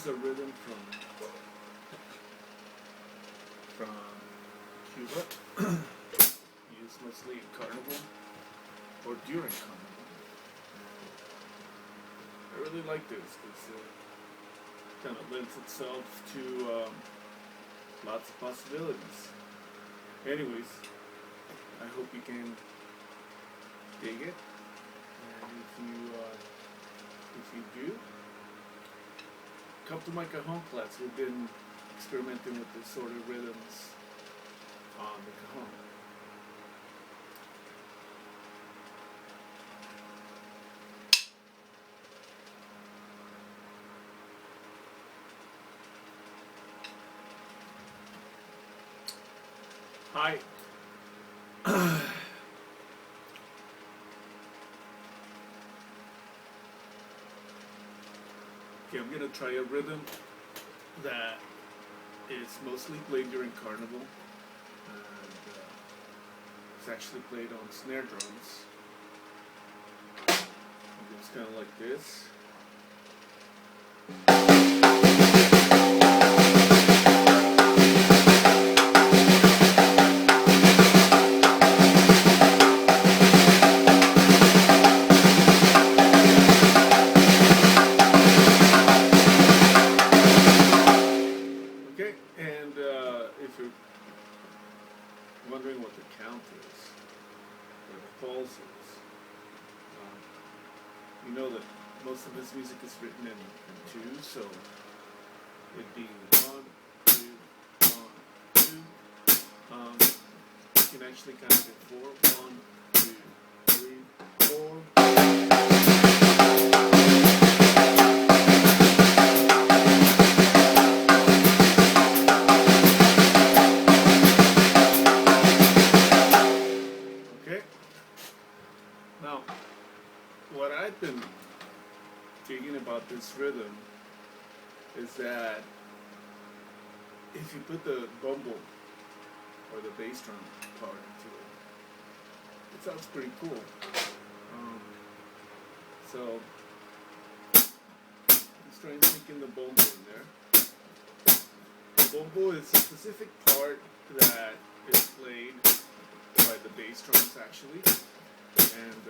is a rhythm from Cuba, used mostly in carnival or during carnival. I really like this because it kind of lends itself to lots of possibilities. Anyways, I hope you can dig it, and if you do, come to my cajon class. We've been experimenting with this sort of rhythms on the cajon. Hi. Okay, I'm gonna try a rhythm that is mostly played during carnival, and it's actually played on snare drums. It's kind of like this. If you're wondering what the count is, or the pulse is, you know that most of this music is written in twos, so it'd be 1, 2, 1, 2. You can actually kind of get 4, 1, 2, 3, 4. Now, what I've been thinking about this rhythm is that if you put the bumble or the bass drum part into it sounds pretty cool. So, let's try and stick in the bumble in there. The bumble is a specific part that is played by the bass drums actually. And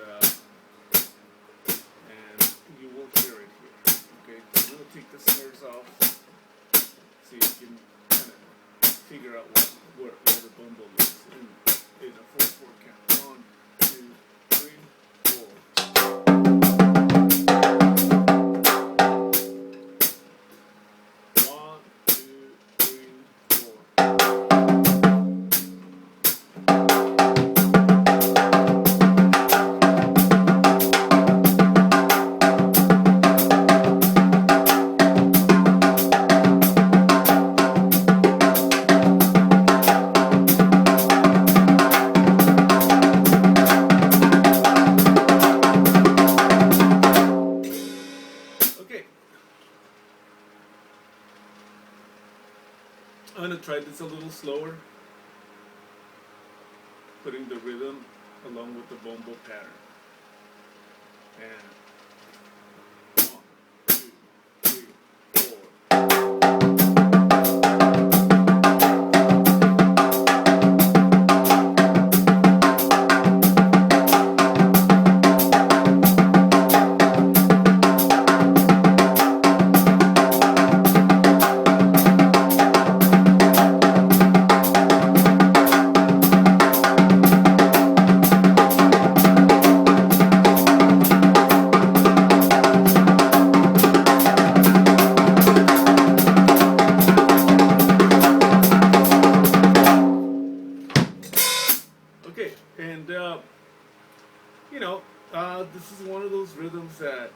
you will hear it here. Okay, I'm going to take the snares off so you can kind of figure out where the bumble is in a 4/4 count. 1, 2, 3, 4. I'm going to try this a little slower, putting the rhythm along with the bumble pattern. And 1, 2, 3, 4. Okay, and this is one of those rhythms that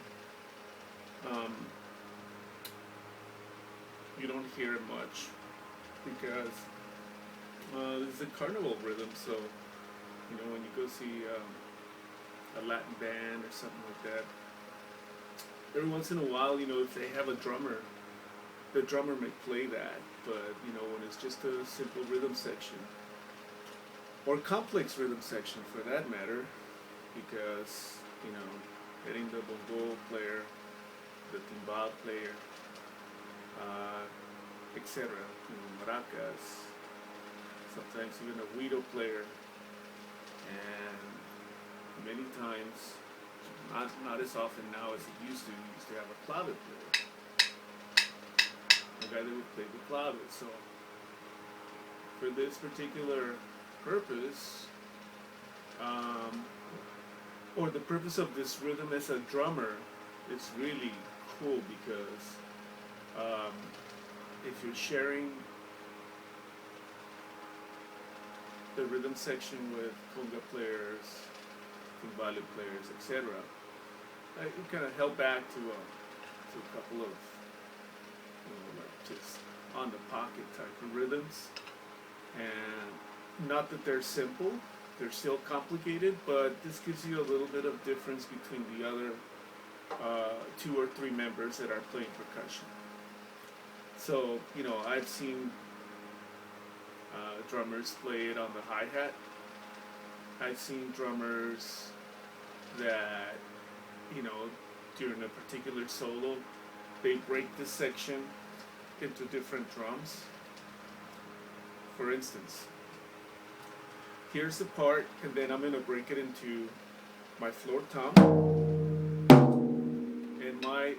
you don't hear much because this is a carnival rhythm. So when you go see a Latin band or something like that, every once in a while, if they have a drummer, the drummer may play that. But when it's just a simple rhythm section, or complex rhythm section for that matter, because getting the bongo player, the timbal player, etc. Maracas, sometimes even a guido player, and many times, not as often now as it used to. You used to have a clave player, a guy that would play the clave. So for this particular purpose, or the purpose of this rhythm as a drummer, it's really cool because if you're sharing the rhythm section with conga players, timbale players, etc., you kind of held back to a couple of like just on the pocket type of rhythms, and not that they're simple. They're still complicated, but this gives you a little bit of difference between the other 2 or 3 members that are playing percussion. So, I've seen drummers play it on the hi-hat. I've seen drummers that, during a particular solo, they break the section into different drums. For instance, here's the part, and then I'm going to break it into my floor tom and my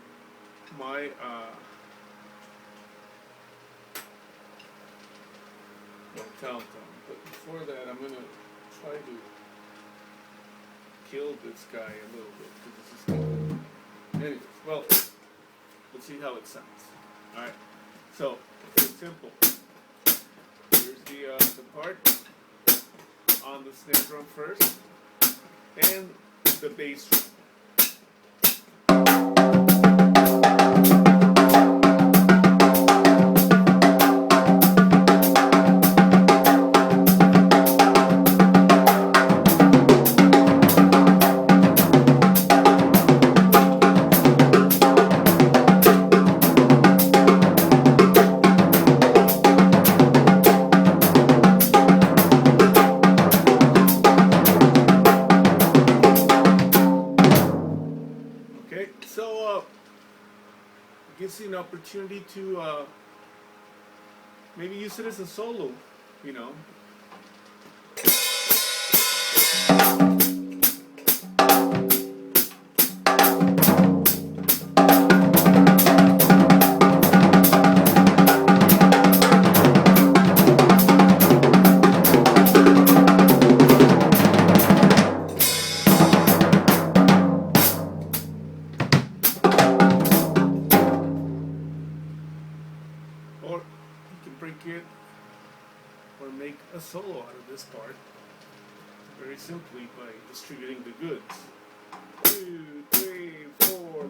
tom. But before that, I'm going to try to kill this guy a little bit because this is good. Anyways, well, let's see how it sounds. All right, so it's simple. Here's the part on the snare drum first, and the bass drum. So gives you an opportunity to maybe use it as a solo, or you can break it or make a solo out of this part very simply by distributing the goods. 2, 3, 4.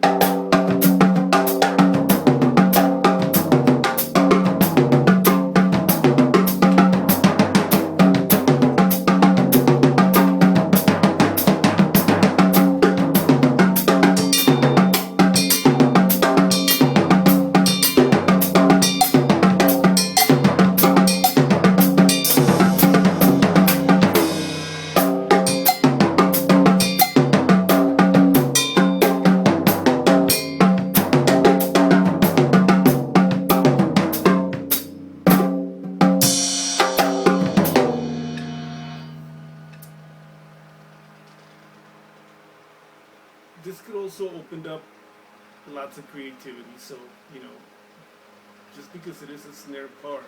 This could also open up lots of creativity. So, just because it is a snare part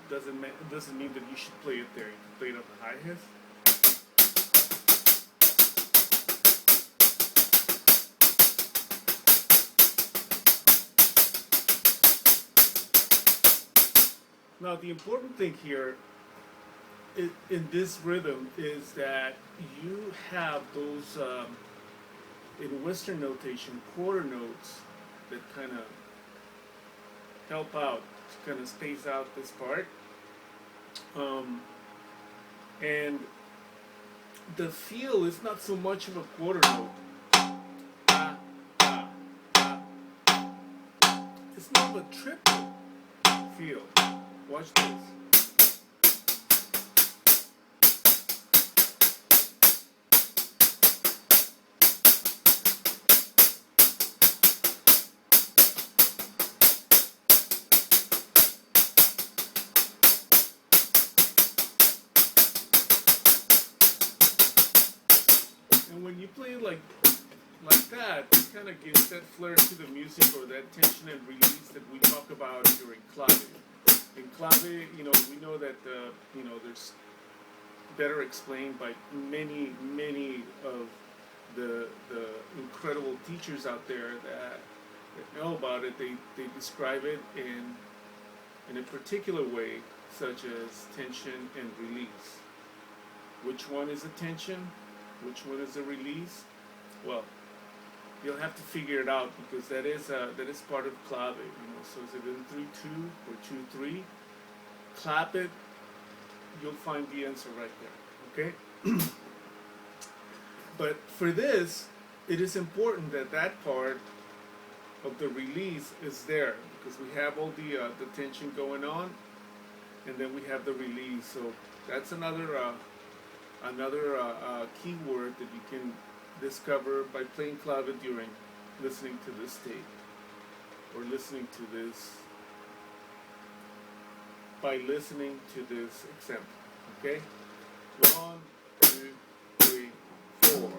doesn't mean that you should play it there. You can play it on the hi-hats. Now, the important thing here in this rhythm is that you have those, in Western notation, quarter notes that kind of help out to kind of space out this part. And the feel is not so much of a quarter note. It's more of a triplet feel. Watch this. like that, it kind of gives that flair to the music, or that tension and release that we talk about during clave. In clave, we know that there's better explained by many of the incredible teachers out there that know about it. They describe it in a particular way, such as tension and release. Which one is a tension? Which one is a release? Well, you'll have to figure it out, because that is part of clave. So is it in 3-2 or 2-3? Clap it. You'll find the answer right there. Okay. But for this, it is important that that part of the release is there, because we have all the tension going on, and then we have the release. So that's another keyword that you can discover by playing clave during listening to this tape, or listening to this by listening to this example. Okay? 1, 2, 3, 4.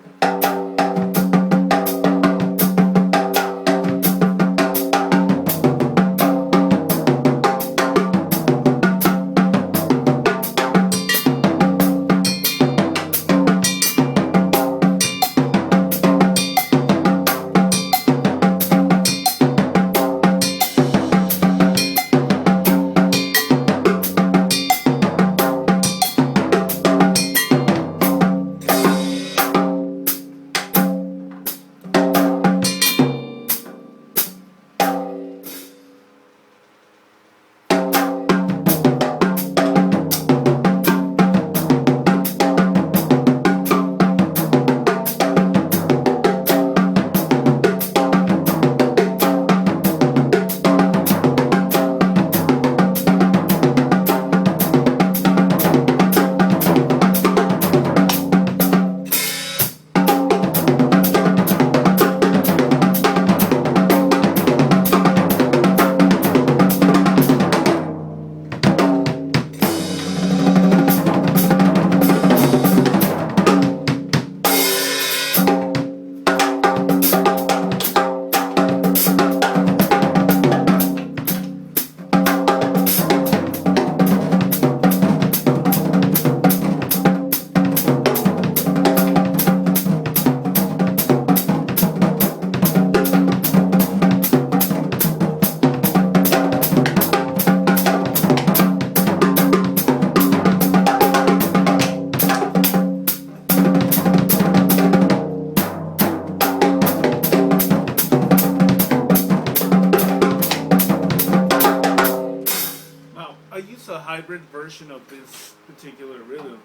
Hybrid version of this particular rhythm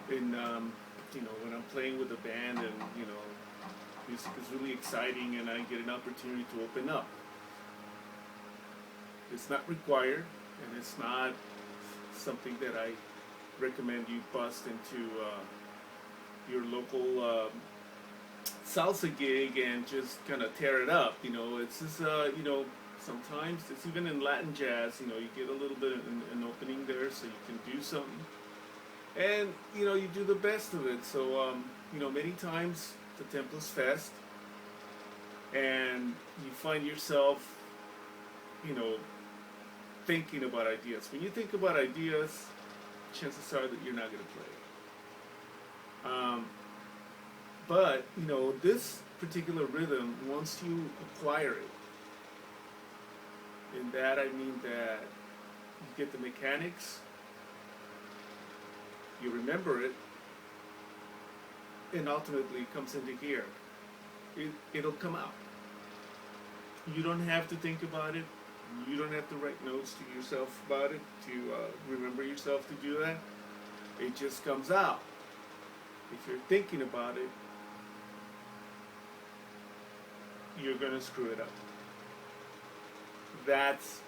in when I'm playing with a band, and music is really exciting and I get an opportunity to open up. It's not required, and it's not something that I recommend you bust into your local salsa gig and just kind of tear it up. It's just sometimes it's even in Latin jazz, you get a little bit of an opening there, so you can do something, and you do the best of it. So many times the tempo's fast, and you find yourself thinking about ideas. When you think about ideas, chances are that you're not going to play. But this particular rhythm, once you acquire it, in that I mean that you get the mechanics, you remember it, and ultimately it comes into gear. It'll come out. You don't have to think about it. You don't have to write notes to yourself about it to remember yourself to do that. It just comes out. If you're thinking about it, you're going to screw it up. That's